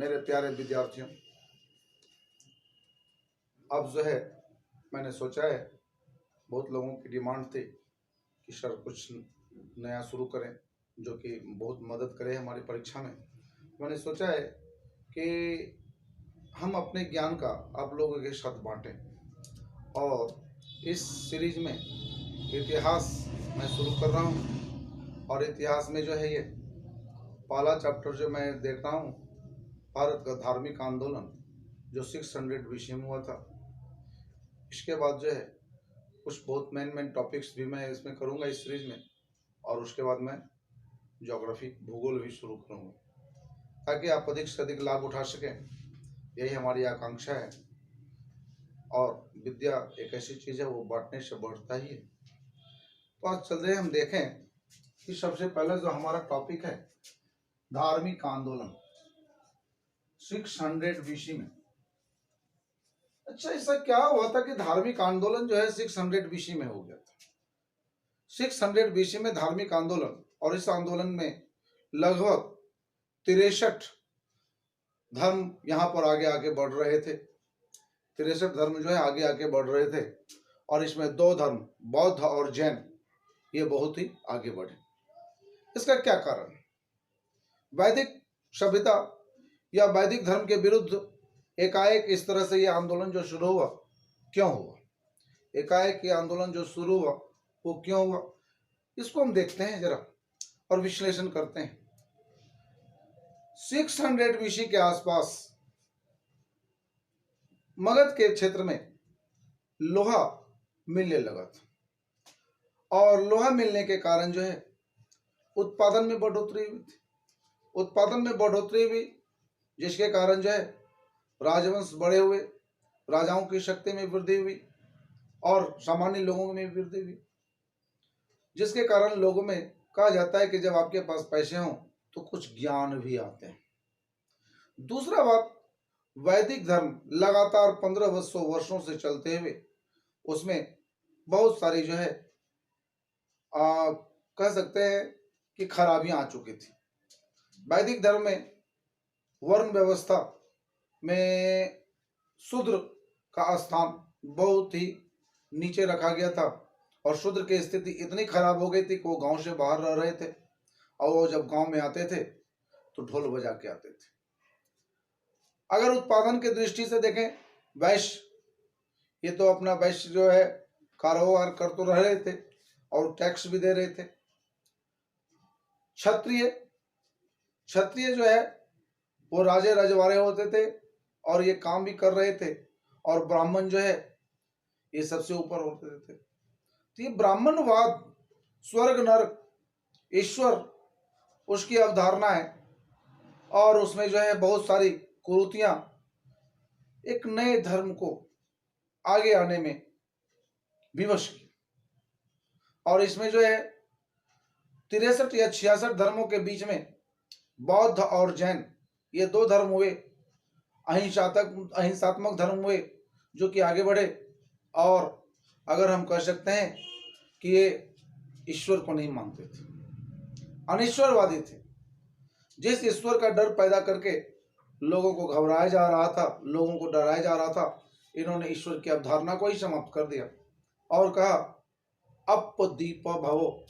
मेरे प्यारे विद्यार्थियों, अब जो है मैंने सोचा है, बहुत लोगों की डिमांड थी कि सर कुछ नया शुरू करें जो कि बहुत मदद करे हमारी परीक्षा में। मैंने सोचा है कि हम अपने ज्ञान का आप लोगों के साथ बांटें, और इस सीरीज में इतिहास मैं शुरू कर रहा हूँ। और इतिहास में जो है ये पहला चैप्टर जो मैं देख रहा हूँ, भारत का धार्मिक आंदोलन जो 600 BC में हुआ था। इसके बाद जो है कुछ बहुत मेन टॉपिक्स भी मैं इसमें करूँगा इस सीरीज में, और उसके बाद मैं ज्योग्राफी भूगोल भी शुरू करूँगा ताकि आप अधिक से अधिक लाभ उठा सकें। यही हमारी आकांक्षा है, और विद्या एक ऐसी चीज़ है वो बांटने से बढ़ता ही है। तो आज चलते हम देखें कि सबसे पहले जो हमारा टॉपिक है धार्मिक आंदोलन 600 BC में। अच्छा, ऐसा क्या हुआ था कि धार्मिक आंदोलन जो है 600 BC में हो गया था। 600 BC में धार्मिक आंदोलन, और इस आंदोलन में लगभग 63 धर्म यहाँ पर आगे आगे बढ़ रहे थे। 63 धर्म जो है आगे आगे बढ़ रहे थे, और इसमें 2 धर्म बौद्ध और जैन ये बहुत ही आगे बढ़े। इसका क्या कारण? वैदिक सभ्यता या वैदिक धर्म के विरुद्ध एकाएक इस तरह से ये आंदोलन जो शुरू हुआ, क्यों हुआ? एकाएक ये आंदोलन जो शुरू हुआ वो क्यों हुआ, इसको हम देखते हैं जरा और विश्लेषण करते हैं। 600 BC के आसपास मगध के क्षेत्र में लोहा मिलने लगा था, और लोहा मिलने के कारण जो है उत्पादन में बढ़ोतरी हुई थी। उत्पादन में बढ़ोतरी हुई जिसके कारण जो है राजवंश बड़े हुए, राजाओं की शक्ति में वृद्धि हुई और सामान्य लोगों में वृद्धि हुई, जिसके कारण लोगों में कहा जाता है कि जब आपके पास पैसे हों तो कुछ ज्ञान भी आते हैं। दूसरा बात, वैदिक धर्म लगातार 1500 वर्षों से चलते हुए उसमें बहुत सारी जो है कह सकते हैं कि खराबियां आ चुकी थी। वैदिक धर्म में वर्ण व्यवस्था में शूद्र का स्थान बहुत ही नीचे रखा गया था, और शूद्र की स्थिति इतनी खराब हो गई थी कि वो गांव से बाहर रह रहे थे, और वो जब गांव में आते थे तो ढोल बजा के आते थे। अगर उत्पादन की दृष्टि से देखें, वैश्य ये तो अपना वैश्य जो है कारोबार कर तो रह रहे थे और टैक्स भी दे रहे थे। क्षत्रिय जो है वो राजे रजवाड़े होते थे और ये काम भी कर रहे थे, और ब्राह्मण जो है ये सबसे ऊपर होते थे। तो ये ब्राह्मणवाद, स्वर्ग नरक ईश्वर उसकी अवधारणा है, और उसमें जो है बहुत सारी कुरीतियां एक नए धर्म को आगे आने में विवश की। और इसमें जो है 63 या 66 धर्मों के बीच में बौद्ध और जैन ये 2 धर्म हुए, अहिंसात्मक धर्म हुए जो कि आगे बढ़े, और अगर हम कह सकते हैं कि ये ईश्वर को नहीं मानते थे, अनिश्वरवादी थे। जिस ईश्वर का डर पैदा करके लोगों को घबराया जा रहा था, लोगों को डराया जा रहा था, इन्होंने ईश्वर की अवधारणा को ही समाप्त कर दिया और कहा अपदीप भवो,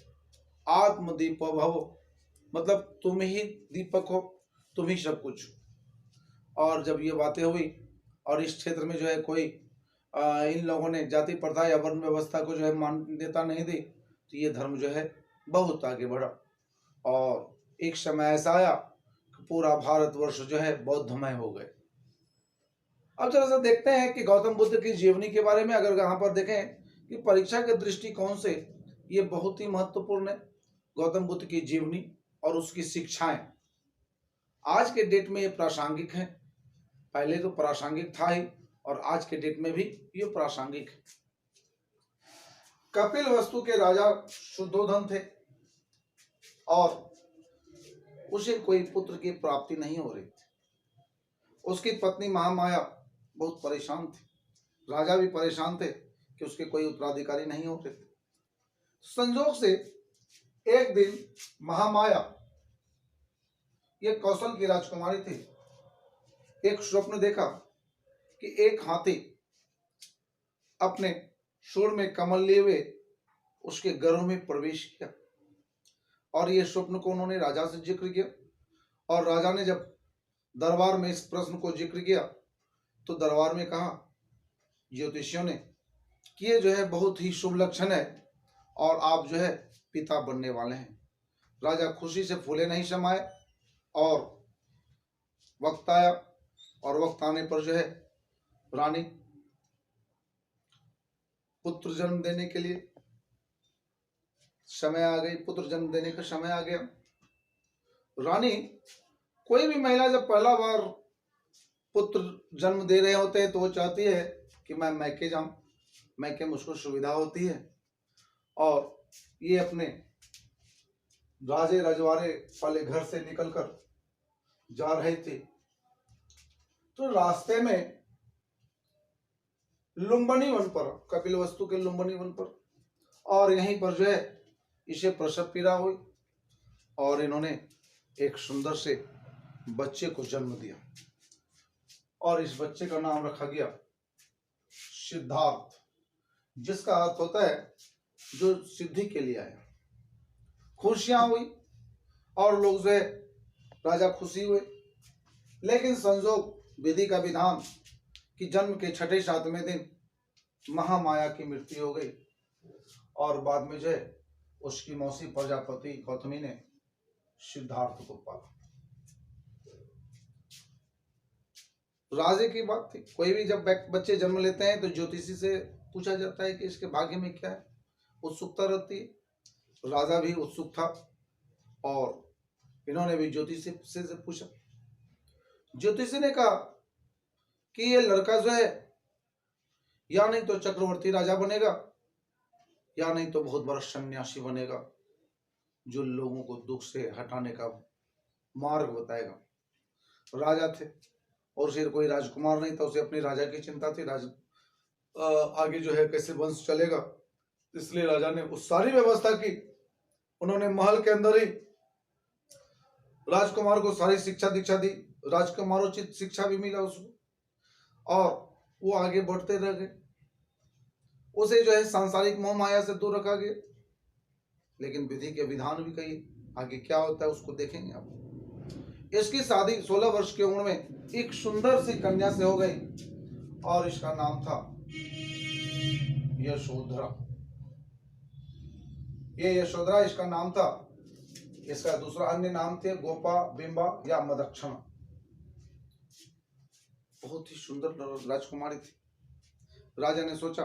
आत्मदीप भवो, मतलब तुम ही दीपक हो, तुम ही सब कुछ हो। और जब ये बातें हुई और इस क्षेत्र में जो है कोई इन लोगों ने जाति प्रथा या वर्ण व्यवस्था को जो है मान्यता नहीं दी, तो ये धर्म जो है बहुत आगे बढ़ा, और एक समय ऐसा आया कि पूरा भारतवर्ष जो है बौद्धमय हो गए। अब जरा सा देखते हैं कि गौतम बुद्ध की जीवनी के बारे में। अगर यहाँ पर देखें कि परीक्षा के दृष्टिकोण से ये बहुत ही महत्वपूर्ण है, गौतम बुद्ध की जीवनी और उसकी शिक्षाएं आज के डेट में ये प्रासंगिक है। पहले तो प्रासंगिक था ही, और आज के डेट में भी ये प्रासंगिक है। कपिलवस्तु के राजा शुद्धोधन थे, और उसे कोई पुत्र की प्राप्ति नहीं हो रही थी। उसकी पत्नी महामाया बहुत परेशान थी, राजा भी परेशान थे कि उसके कोई उत्तराधिकारी नहीं होते थे। संजोग से एक दिन महामाया, ये कौशल की राजकुमारी थी, एक स्वप्न देखा कि एक हाथी अपने सूंड में कमल लिए हुए उसके गर्भ में प्रवेश किया, और ये स्वप्न को उन्होंने राजा से जिक्र किया। और राजा ने जब दरबार में इस प्रश्न को जिक्र किया तो दरबार में कहा ज्योतिषियों ने कि ये जो है बहुत ही शुभ लक्षण है और आप जो है पिता बनने वाले हैं। राजा खुशी से फूले नहीं समाये और वक्त आया, और वक्त आने पर जो है रानी पुत्र जन्म देने के लिए समय आ गई, पुत्र जन्म देने का समय आ गया। रानी, कोई भी महिला जब पहला बार पुत्र जन्म दे रहे होते हैं तो वो चाहती है कि मैं मैके जाऊं, मैके मुझको सुविधा होती है। और ये अपने राजे रजवाड़े वाले घर से निकलकर जा रहे थे तो रास्ते में लुम्बिनी वन पर, कपिलवस्तु के लुम्बिनी वन पर, और यहीं पर जो है इसे प्रसव पीड़ा हुई और इन्होंने एक सुंदर से बच्चे को जन्म दिया और इस बच्चे का नाम रखा गया सिद्धार्थ, जिसका अर्थ होता है जो सिद्धि के लिए आया। खुशियां हुई और लोग जो है राजा खुशी हुए, लेकिन संजोग विधि का विधान कि जन्म के छठे सातवें दिन महामाया की मृत्यु हो गई और बाद में जो है उसकी मौसी प्रजापति गौतमी ने सिद्धार्थ को पाला। राजे की बात थी, कोई भी जब बच्चे जन्म लेते हैं तो ज्योतिषी से पूछा जाता है कि इसके भाग्य में क्या है, उत्सुकता रहती है। राजा भी उत्सुक था और इन्होंने भी ज्योतिषी से पूछा। ज्योतिषी ने कहा कि ये लड़का जो है या नहीं तो चक्रवर्ती राजा बनेगा या नहीं तो बहुत बड़ा सन्यासी बनेगा जो लोगों को दुख से हटाने का मार्ग बताएगा। राजा थे और फिर कोई राजकुमार नहीं था, उसे अपनी राजा की चिंता थी, आगे जो है कैसे वंश चलेगा, इसलिए राजा ने उस सारी व्यवस्था की। उन्होंने महल के अंदर ही राजकुमार को सारी शिक्षा दीक्षा दी, राजकुमारोचित शिक्षा भी मिला उसको और वो आगे बढ़ते रह गए। उसे जो है सांसारिक मोह माया से दूर रखा गया, लेकिन विधि के विधान भी कही, आगे क्या होता है उसको देखेंगे आप। इसकी शादी 16 वर्ष की उम्र में एक सुंदर सी कन्या से हो गई और इसका नाम था यशोधरा। ये यशोधरा इसका नाम था। इसका दूसरा अन्य नाम थे गोपा, बिंबा या मदक्षणा। बहुत ही सुंदर राजकुमारी थी। राजा ने सोचा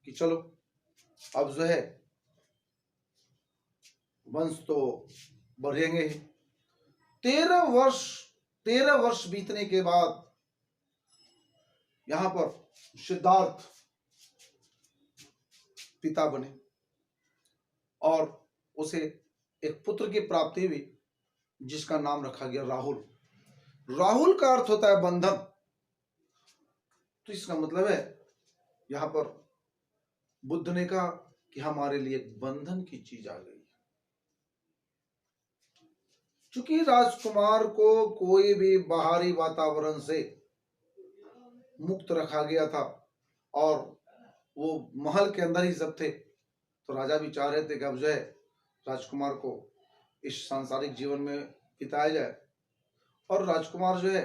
कि चलो अब जो है वंश तो बढ़ेंगे ही। 13 वर्ष बीतने के बाद यहां पर सिद्धार्थ पिता बने और उसे एक पुत्र की प्राप्ति हुई जिसका नाम रखा गया राहुल। राहुल का अर्थ होता है बंधन, तो इसका मतलब है यहां पर बुद्ध ने कहा कि हमारे लिए बंधन की चीज आ गई। चूंकि राजकुमार को कोई भी बाहरी वातावरण से मुक्त रखा गया था और वो महल के अंदर ही सब थे, तो राजा भी चाह रहे थे कि अब जो है राजकुमार को इस सांसारिक जीवन में बिताया जाए। और राजकुमार जो है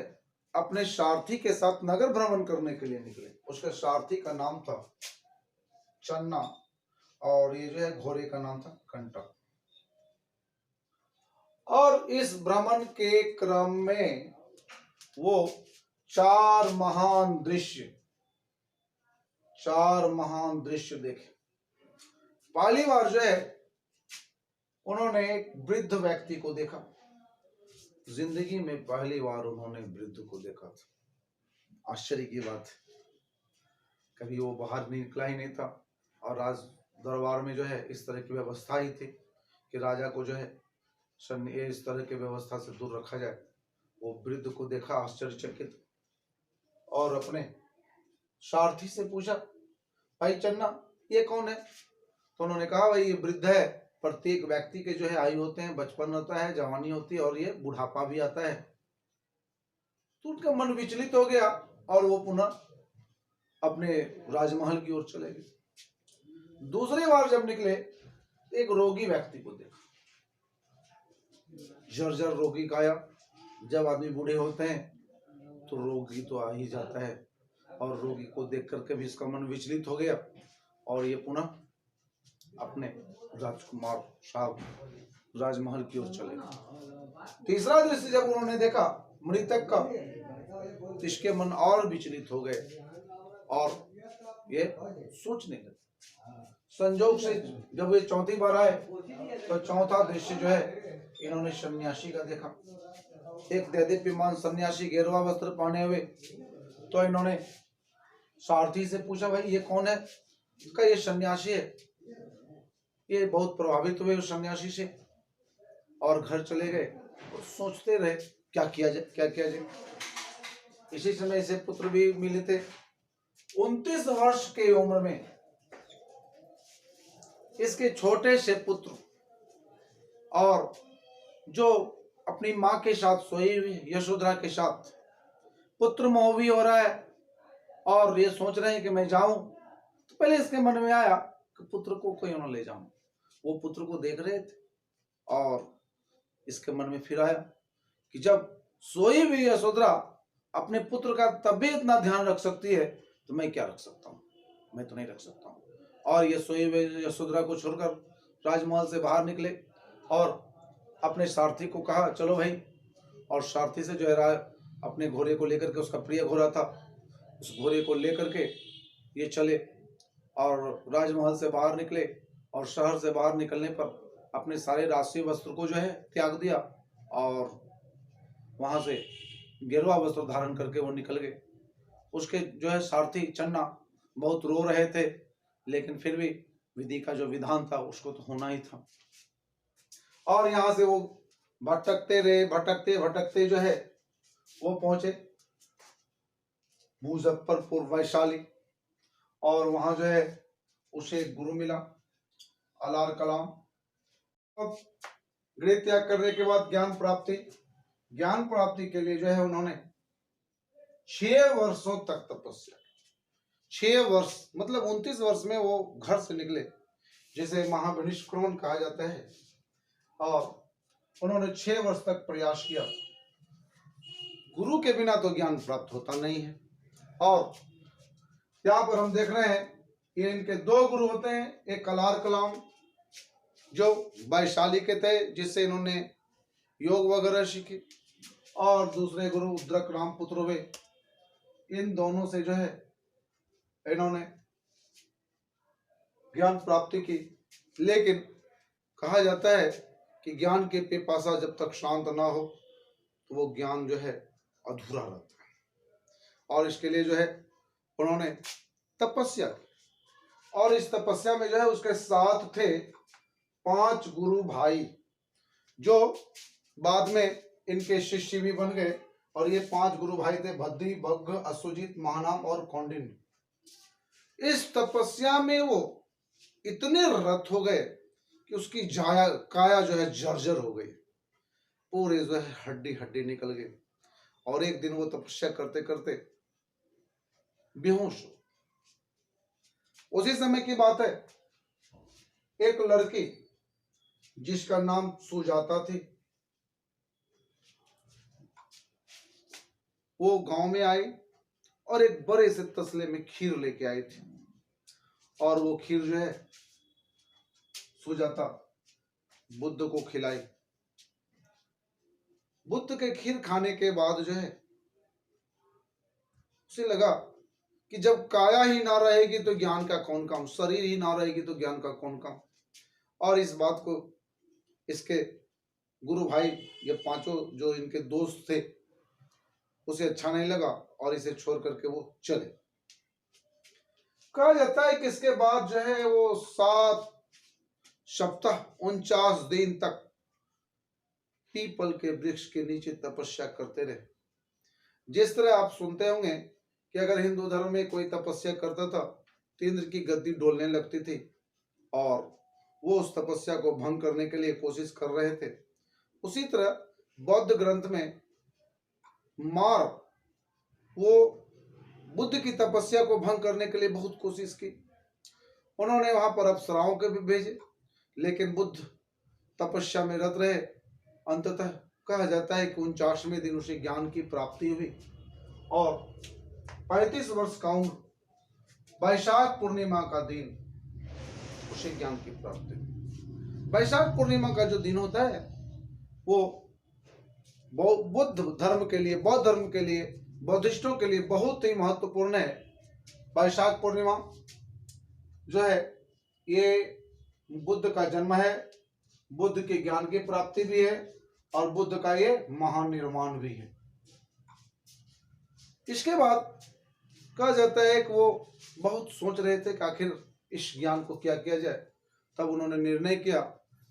अपने सारथी के साथ नगर भ्रमण करने के लिए निकले। उसके सारथी का नाम था चन्ना और ये जो है घोड़े का नाम था कंटक। और इस भ्रमण के क्रम में वो चार महान दृश्य देखे। पहली बार जो है उन्होंने एक वृद्ध व्यक्ति को देखा। जिंदगी में पहली बार उन्होंने वृद्ध को देखा था। आश्चर्य की बात है, कभी वो बाहर निकला ही नहीं था और राज दरबार में जो है इस तरह की व्यवस्था ही थी कि राजा को जो है इस तरह की व्यवस्था से दूर रखा जाए। वो वृद्ध को देखा आश्चर्यचकित और अपने सारथी से पूछा, भाई चन्ना ये कौन है? तो उन्होंने कहा भाई ये वृद्ध है। प्रत्येक व्यक्ति के जो है आयु होते हैं, बचपन होता है, जवानी होती है और ये बुढ़ापा भी आता है। तो तो उनका मन विचलित हो गया और वो पुनः अपने राजमहल की ओर चले गए। दूसरी बार जब निकले, एक रोगी व्यक्ति को देखा, जर्जर रोगी काया। जब आदमी बूढ़े होते हैं तो रोगी तो आ ही जाता है, और रोगी को देख करके भी इसका मन विचलित हो गया और ये पुनः अपने राजकुमार साहब राजमहल की ओर चले गए। तीसरा दृश्य जब उन्होंने देखा मृतक का, तो इसके मन और विचलित हो गए और ये सोचने लगे। संजोग से जब ये चौथी बार आए तो चौथा दृश्य जो है इन्होंने सन्यासी का देखा। एक देदीप्यमान सन्यासी गेरुआ वस्त्र पहने हुए। तो इन्होंने सारथी से पूछा, भाई ये कौन है? कहा ये सन्यासी है। ये बहुत प्रभावित हुए उस सन्यासी से और घर चले गए और सोचते रहे क्या किया जाए, क्या किया जाए। इसी समय इसे पुत्र भी मिले थे। 29 वर्ष की उम्र में इसके छोटे से पुत्र, और जो अपनी मां के साथ सोई हुई यशोधरा के साथ पुत्र मोह भी हो रहा है और ये सोच रहे हैं कि मैं जाऊं। तो पहले इसके मन में आया कि पुत्र को क्यों न ले जाऊं। वो पुत्र को देख रहे थे और इसके मन में फिर आया कि जब सोई हुई यशोधरा अपने पुत्र का तभी इतना ध्यान रख सकती है तो मैं क्या रख सकता हूँ? मैं तो नहीं रख सकता हूँ। और ये सोई हुई यशोधरा को छोड़कर राजमहल से बाहर निकले और अपने सारथी को कहा, चलो भाई। और सारथी से जो है अपने घोड़े को लेकर के, उसका प्रिय घोड़ा था, उस घोड़े को लेकर के ये चले और राजमहल से बाहर निकले। और शहर से बाहर निकलने पर अपने सारे राष्ट्रीय वस्त्र को जो है त्याग दिया और वहां से गेरुआ वस्त्र धारण करके वो निकल गए। उसके जो है सारथी चन्ना बहुत रो रहे थे, लेकिन फिर भी विधि का जो विधान था उसको तो होना ही था। और यहाँ से वो भटकते रहे, भटकते भटकते जो है वो पहुंचे मुजफ्फरपुर वैशाली। और वहां जो है उसे एक गुरु मिला, अलार कलाम। अब गृह त्याग करने के बाद ज्ञान प्राप्ति के लिए जो है उन्होंने 6 वर्षों तक तपस्या की। 6 वर्ष मतलब 29 वर्ष में वो घर से निकले, जिसे महाविनिष्क्रमण कहा जाता है। और उन्होंने 6 वर्ष तक प्रयास किया। गुरु के बिना तो ज्ञान प्राप्त होता नहीं है। और यहाँ पर हम देख रहे हैं कि इनके 2 गुरु होते हैं। एक अलार कलाम जो वैशाली के थे, जिससे इन्होंने योग वगैरह सीखी, और दूसरे गुरु उद्रक राम पुत्र हुए। इन दोनों से जो है इन्होंने ज्ञान प्राप्ति की। लेकिन कहा जाता है कि ज्ञान के पिपासा जब तक शांत ना हो तो वो ज्ञान जो है अधूरा रहता है। और इसके लिए जो है उन्होंने तपस्या की। और इस तपस्या में जो है उसके साथ थे 5 गुरु भाई, जो बाद में इनके शिष्य भी बन गए। और ये 5 गुरु भाई थे भद्री, भग्ग, अश्वजीत, महानाम और कौंडिन्य। इस तपस्या में वो इतने रत हो गए कि उसकी काया जो है जर्जर हो गई, पूरे जो है हड्डी हड्डी निकल गई। और एक दिन वो तपस्या करते करते बेहोश हो। उसी समय की बात है, एक लड़की जिसका नाम सुजाता थी, वो गांव में आई और एक बड़े से तसले में खीर लेके आई थी। और वो खीर जो है सुजाता बुद्ध को खिलाई। बुद्ध के खीर खाने के बाद जो है उसे लगा कि जब काया ही ना रहेगी तो ज्ञान का कौन काम, शरीर ही ना रहेगी तो ज्ञान का कौन काम। और इस बात को इसके गुरु भाई, ये 5 जो इनके दोस्त थे, उसे अच्छा नहीं लगा और इसे छोड़ करके वो चले। कहा जाता है कि इसके बाद जो है वो 7 सप्ताह 49 दिन तक पीपल के वृक्ष के नीचे तपस्या करते रहे। जिस तरह आप सुनते होंगे कि अगर हिंदू धर्म में कोई तपस्या करता था तो इंद्र की गद्दी डोलने लगती थी, और वो उस तपस्या को भंग करने के लिए कोशिश कर रहे थे। उसी तरह बौद्ध ग्रंथ में मार वो बुद्ध की तपस्या को भंग करने के लिए बहुत कोशिश की। उन्होंने वहां पर अप्सराओं के भी भेजे, लेकिन बुद्ध तपस्या में रत रहे। अंततः कहा जाता है कि 49वें दिन उसे ज्ञान की प्राप्ति हुई और 35 वर्ष का उम्र, वैशाख पूर्णिमा का दिन उसे ज्ञान की प्राप्ति हुई। वैशाख पूर्णिमा का जो दिन होता है वो बुद्ध धर्म के लिए, बौद्ध धर्म के लिए, बौद्धिस्टों के लिए बहुत ही महत्वपूर्ण है। वैशाख पूर्णिमा जो है ये बुद्ध का जन्म है, बुद्ध के ज्ञान की प्राप्ति भी है और बुद्ध का ये महानिर्वाण भी है। इसके बाद कहा जाता है कि वो बहुत सोच रहे थे कि आखिर इस ज्ञान को क्या किया जाए। तब उन्होंने निर्णय किया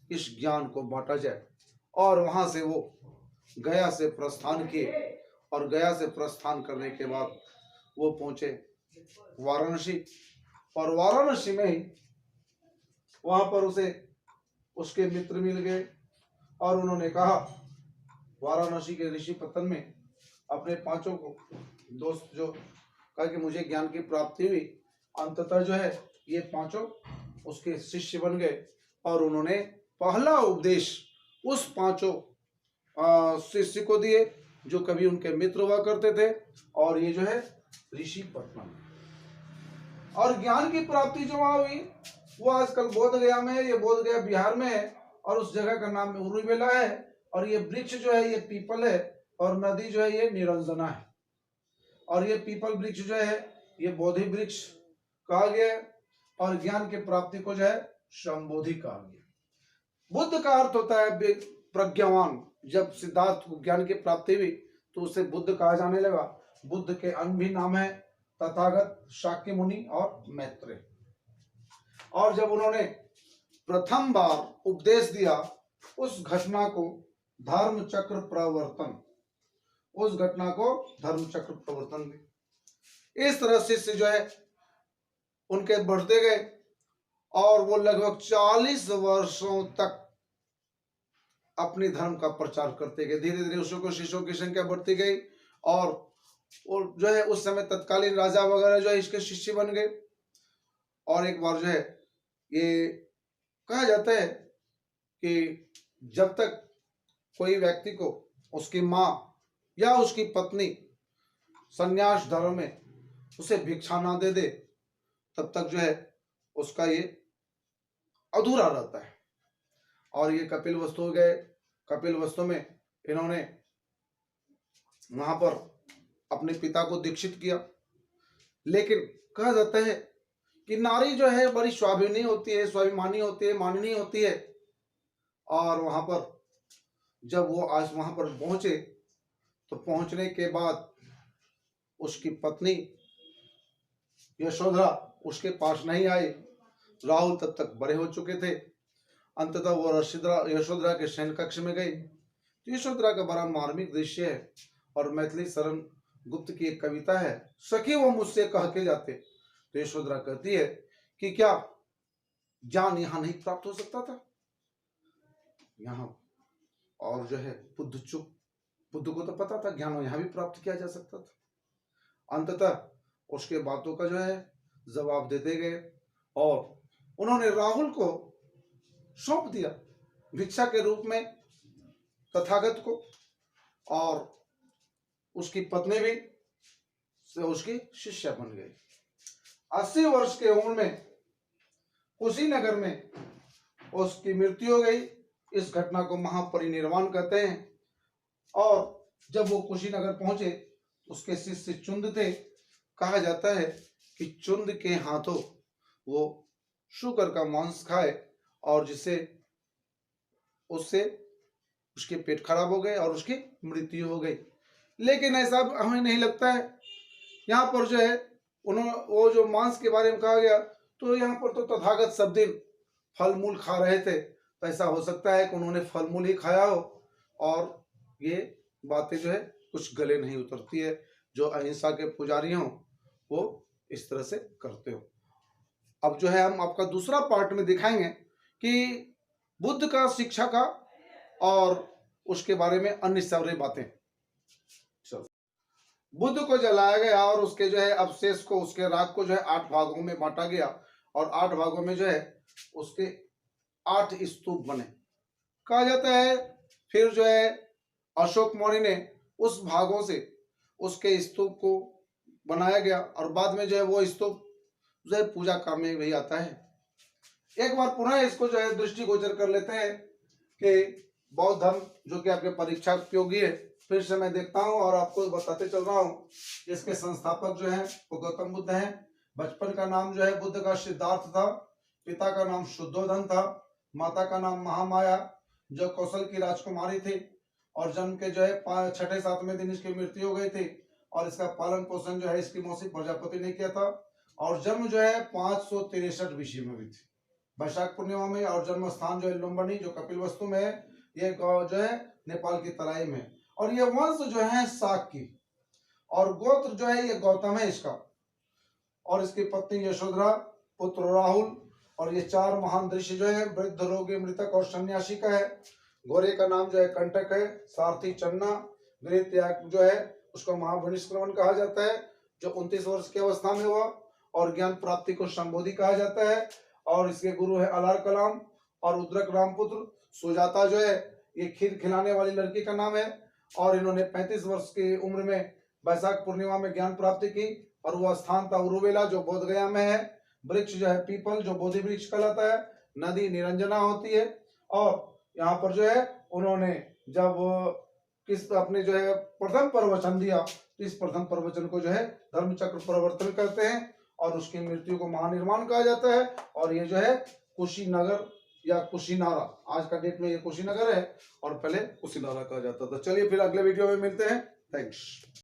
इस ज्ञान को बांटा जाए और वहां से वो गया से प्रस्थान किए और गया से प्रस्थान करने के बाद वो पहुंचे वाराणसी और वाराणसी में ही वहां पर उसे उसके मित्र मिल गए और उन्होंने कहा, वाराणसी के ऋषि पतन में अपने पांचों को दोस्त जो कहा कि मुझे ज्ञान की प्राप्ति हुई, अंततः जो है ये पांचों उसके शिष्य बन गए और उन्होंने पहला उपदेश उस पांचों शिष्य को दिए जो कभी उनके मित्र हुआ करते थे और ये जो है ऋषि पतन। और ज्ञान की प्राप्ति जो वहां हुई वो आजकल बोध गया में है, ये बोध गया बिहार में है और उस जगह का नाम उरुवेला है और ये वृक्ष जो है ये पीपल है और नदी जो है ये निरंजना है और ये पीपल वृक्ष जो है ये बोधि वृक्ष कहा गया और ज्ञान की प्राप्ति को जो है संबोधि कहा गया। बुद्ध का अर्थ होता है प्रज्ञावान। जब सिद्धार्थ को ज्ञान की प्राप्ति हुई तो उसे बुद्ध कहा जाने लगा। बुद्ध के अन्य भी नाम है तथागत, शाक्य मुनि और मैत्रेय। और जब उन्होंने प्रथम बार उपदेश दिया उस घटना को धर्म चक्र प्रवर्तन, उस घटना को धर्म चक्र प्रवर्तन भी। इस तरह शिष्य जो है उनके बढ़ते गए और वो लगभग 40 वर्षों तक अपने धर्म का प्रचार करते गए। धीरे धीरे उसको शिष्यों की संख्या बढ़ती गई और जो है उस समय तत्कालीन राजा वगैरह जो है इसके शिष्य बन गए। और एक बार जो है ये कहा जाता है कि जब तक कोई व्यक्ति को उसकी माँ या उसकी पत्नी संन्यास धर्म में उसे भिक्षा ना दे दे तब तक जो है उसका ये अधूरा रहता है। और ये कपिलवस्तु हो गए। कपिलवस्तु में इन्होंने वहां पर अपने पिता को दीक्षित किया। लेकिन कहा जाता है कि नारी जो है बड़ी स्वाभिमानी होती है, स्वाभिमानी होती है, माननीय होती है। और वहां पर जब वो आज वहां पर पहुंचे तो पहुंचने के बाद उसकी पत्नी यशोधरा उसके पास नहीं आई। राहुल तब तक बड़े हो चुके थे। अंततः वो यशोधरा के शयन कक्ष में गई। तो यशोधरा का बड़ा मार्मिक दृश्य है और मैथिली शरण गुप्त की एक कविता है, सखी वो मुझसे कह के जाते। तो यशोधरा कहती है कि क्या ज्ञान यहाँ नहीं प्राप्त हो सकता था यहाँ? और जो है बुद्ध को तो पता था ज्ञान यहाँ भी प्राप्त किया जा सकता था। अंततः उसके बातों का जो है जवाब देते गए और उन्होंने राहुल को सौंप दिया भिक्षा के रूप में तथागत को। और उसकी पत्नी भी उसकी शिष्या बन गई। 80 वर्ष के उम्र में कुशीनगर में उसकी मृत्यु हो गई। इस घटना को महापरिनिर्वाण कहते हैं। और जब वो कुशीनगर पहुंचे उसके शिष्य चुंद थे। कहा जाता है कि चुंद के हाथों वो शुकर का मांस खाए और जिससे उससे उसके पेट खराब हो गए और उसकी मृत्यु हो गई। लेकिन ऐसा हमें नहीं लगता है। यहाँ पर जो है वो जो मांस के बारे में कहा गया तो यहाँ पर तो तथागत सब दिन फल मूल खा रहे थे। तो ऐसा हो सकता है कि उन्होंने फल मूल ही खाया हो और ये बातें जो है कुछ गले नहीं उतरती है। जो अहिंसा के पुजारी हों वो इस तरह से करते हो। अब जो है हम आपका दूसरा पार्ट में दिखाएंगे कि बुद्ध का शिक्षा का और उसके बारे में अन्य सारी बातें। चलो, बुध को जलाया गया और उसके जो है अवशेष को, उसके राख को जो है 8 भागों में बांटा गया और 8 भागों में जो है उसके 8 स्तूप बने। कहा जाता है फिर जो है अशोक मौर्य ने उस भागों से उसके स्तूप को बनाया गया और बाद में जो है वो स्तूप जो है पूजा काम में भी आता है। एक बार पुनः इसको जो है दृष्टिगोचर कर लेते हैं कि बौद्ध धर्म जो कि आपके परीक्षा उपयोगी है, फिर से मैं देखता हूँ और आपको बताते चल रहा हूँ। इसके संस्थापक जो है वो गौतम बुद्ध हैं। बचपन का नाम जो है बुद्ध का सिद्धार्थ था, पिता का नाम शुद्धोधन था, माता का नाम महामाया जो कौशल की राजकुमारी थी और जन्म के जो है 6-7वें दिन इसकी मृत्यु हो गई थी और इसका पालन पोषण जो है इसकी मौसी प्रजापति ने किया था और जन्म जो है 563 BC में हुई थी वैशाख पूर्णिमा में और जन्म स्थान जो है लुम्बिनी जो कपिलवस्तु में है, ये जो है नेपाल की तराई में और ये वंश जो है शाक की और गोत्र जो है ये गौतम है इसका और इसकी पत्नी यशोधरा, पुत्र राहुल और ये 4 महान दृश्य जो है वृद्ध, रोगी, मृतक और सन्यासी का है। घोड़े का नाम जो है कंटक है, सारथी चन्ना, गृह त्याग जो है उसको महाविनिष्क्रमण कहा जाता है जो 29 वर्ष की अवस्था में हुआ और ज्ञान प्राप्ति को संबोधि कहा जाता है और इसके गुरु है अलार कलाम और उद्रक रामपुत्र। सुजाता जो है ये खीर खिलाने वाली लड़की का नाम है और इन्होंने 35 वर्ष की उम्र में वैशाख पूर्णिमा में ज्ञान प्राप्ति की और वह स्थान था उरुवेला जो बोध गया में है। वृक्ष जो है पीपल जो बोधि वृक्ष कहलाता है। नदी निरंजना होती है और यहाँ पर जो है उन्होंने जब किस अपने जो है प्रथम प्रवचन दिया तो इस प्रथम प्रवचन को जो है धर्म चक्र परिवर्तन करते हैं और उसकी मृत्यु को महानिर्माण कहा जाता है और ये जो है कुशीनगर या कुशीनारा, आज का डेट में ये कुशीनगर है और पहले कुशीनारा कहा जाता था। चलिए फिर अगले वीडियो में मिलते हैं। थैंक्स।